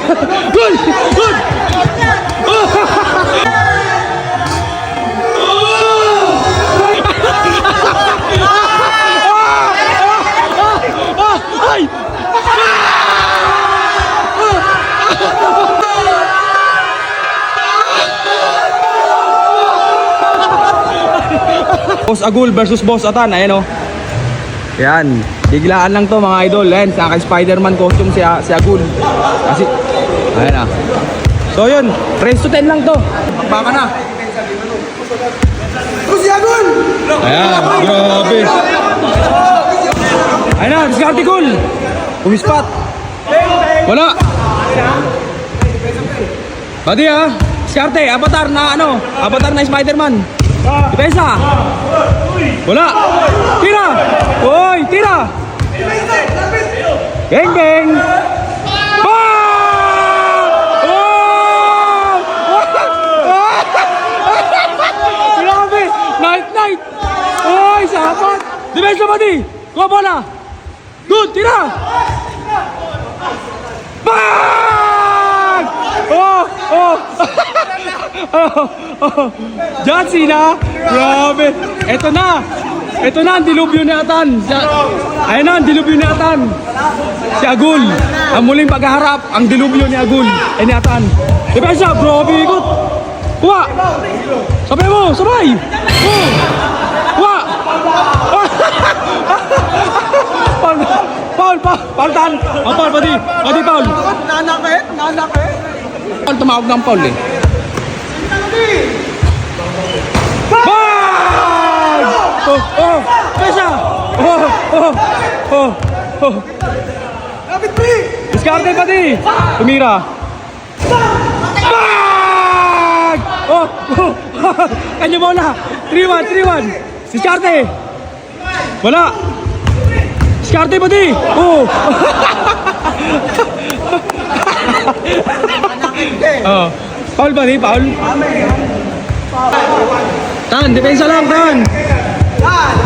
Good! Good! Ay! Boss Agul versus Boss Atan, ayan o. Yan, biglaan lang to mga idol. Ayan, sa Spider-Man costume si Agul. Kasi, ayan na. So yun, race to 10 lang to. Baka na. Si Agul! Ayan, grabe. Ayan na, diskarte Gul. Umispat. Wala. Pati ha, diskarte, avatar na ano, avatar na Spider-Man. Depensa. Wala. Tira. Hoy, tira. Geng geng. Grabe. Night. Hoy, sapat. Depensa pati. Kuha bola. Good, tira. Bang! Jatsi na. Grabe. Ito na ang dilubyo ni Atan. Ayun na ang dilubyo ni Atan. Si Agul. Ang muling paghaharap, ang dilubyo ni Agul. Ni Atan. Depensa, grabe ikot. Kuha. Sabay mo, sabay. Kuha. Paul tan. Paul pati Paul. Nanakit. Paul tumawag ng Paul eh. Bang! Pesa! Lapit pre! Diskarte pati! Tumira! Bang! Kanya bola! 3-1! Diskarte! Wala! Diskarte pati! Paul pati, Paul! Tan, depensa lang, Tan!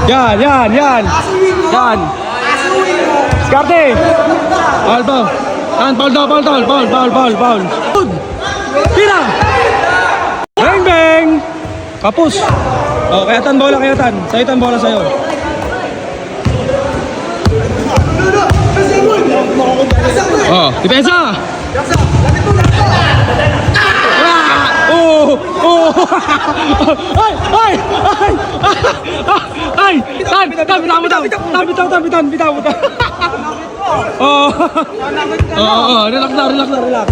Yan! Diskarte! Paul to! Tan, Paul! Tira! Bang! Kapus! Kaya Tan bola, Sa'yo Tan bola sa'yo. Depensa! Ay! Tan, bitaw mo. Relax.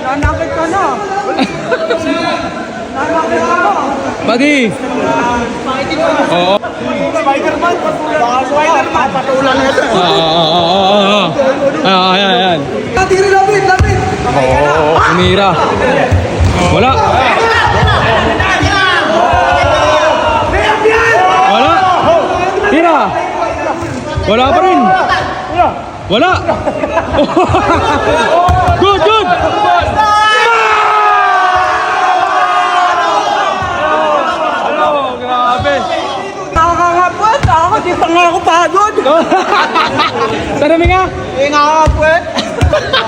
Nanakit ka na. Bagi. Spider-Man, patulan na ito. Ayan. Tiri, lapit. Umira. Wala. Tira. Wala pa rin. Wala. Good. Grabe. Nakakapot. Dito nga ako pagod. Sana nga? Nakakapot.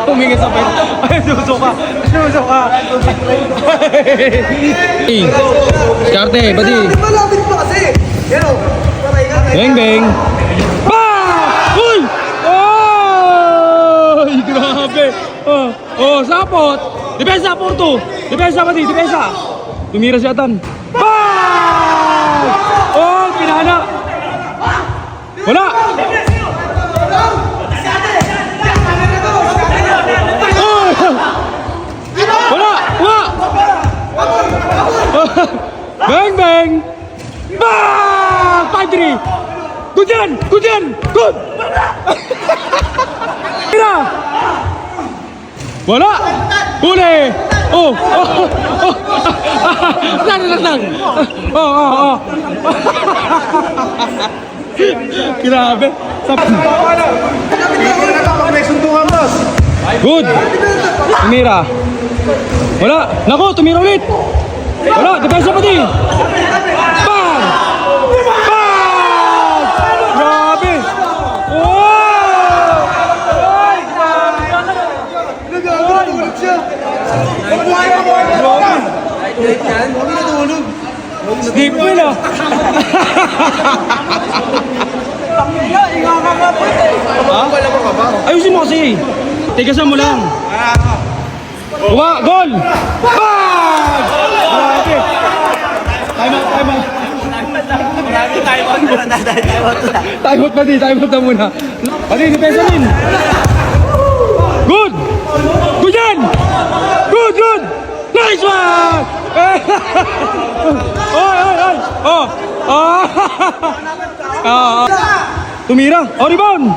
Humingi sa pet. Ay, susuka. Diskarte, pati. Malapit pa kasi. Yan o. Bang! Uy! Oy! Grabe! Sapot! Depensa, Porto! Depensa pati, depensa! Tumira si Atan. Bang! Pinana! Wala! Bang! Bang! 5-3! Good yan! Good! Tira! Wala! Huli! Lang! Grabe! May suntungan, boss. Good! Tumira! Wala! Naku! Tumira ulit! Wala! Depensa pati! Bang! Grabe! Deep win ah. Tangina, ingangangapot eh. Ayusin mo kasi. Tigasan mo lang. Gol! Bag! Grabe. Time out. Time out na muna. Pati, depensa din. Good! Good yan! Good! Nice one! Oy! Oh! Tumira. Oh, rebound!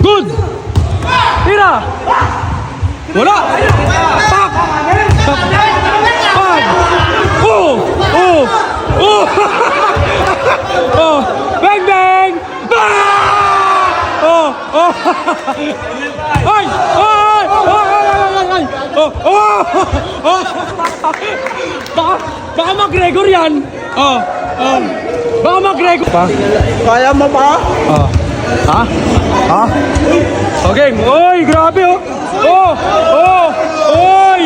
Good! Tira! Wala! Pak! Pak! Oh! Bang! Bang! Oh! Ay! Baka mag-Gregor yan! Baka mag-Gregor pa! Kaya mo ba? Ha? Okay, oy, grabe oh. Oy.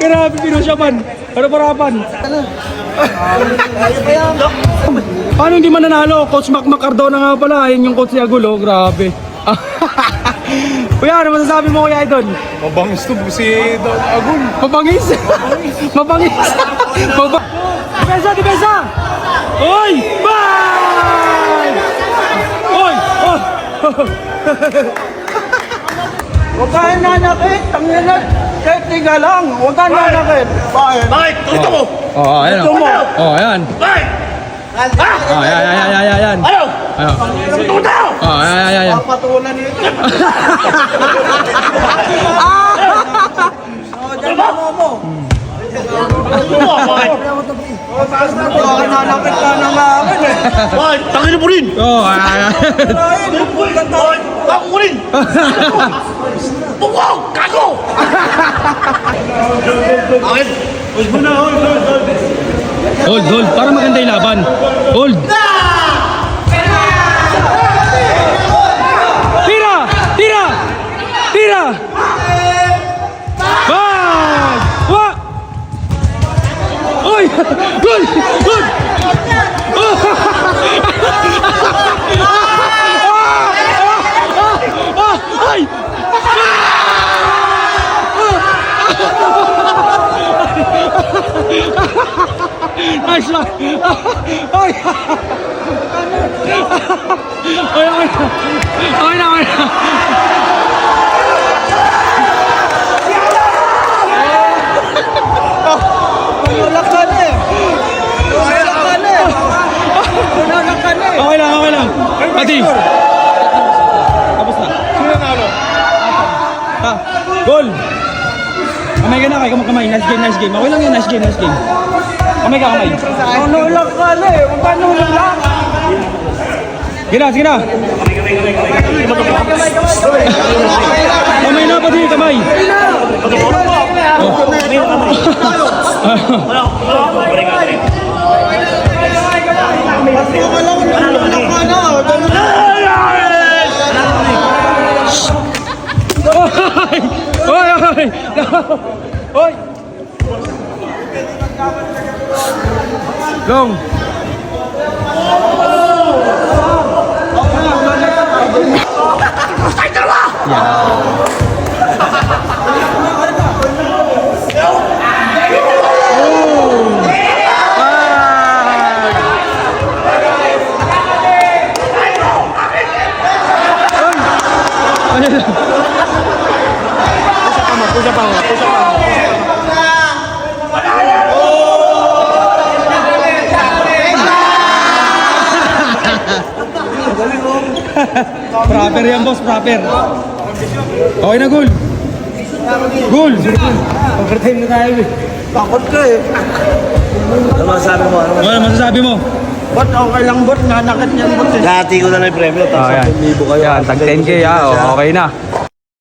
Grabe pinusyapan. Parapan. Paano hindi mananalo? Coach Mac Cardona nga pala. Ayun yung coach ni Agulo. Grabe. Kuya, ano masasabi mo kuya Idol? Mabangis to si Don Agul. Mabangis. Depensa. Oy! Bye! Oy! Huwag ka nanakit. Tangina. Kahit tiga lang. Huwag ka nanakit. Bakit? Ito mo! Ayan. Ito mo. Ayan. Bakit? Ayan. Ayaw! Ayan. Ayan. Papatulan nito. Dyan mo. Bakit? Huwag ka nanakit ka na nga akin eh. Bakit? Tangin mo rin! Ayan. Bakit? Ako ko rin! Wow! Kago! Bakit? Huwag mo na, Hold. Para maganda yung laban. Hold. Tira! Bag! Wa! Oy! Gol! Ay! Nice one! Ay! Okay na. Okay lang. Pati. Tapos na. Sino nalo? Goal. Kamay ka na kay kamay. Nice game. Okay lang yan. Nice game. Kamay ka. Nulak ka na eh. Huwag ka nulak. Sige na. Kamay na pati. Kamay. Oy! Long! Proper yan boss, proper. Okay na, goal. Overtime na tayo eh. Takot ka eh. Ano masasabi mo? Ba't okay lang ba't nanakit niyan ba't eh? Dati ko na lang yung premyo. Yan, tag 10K okay na.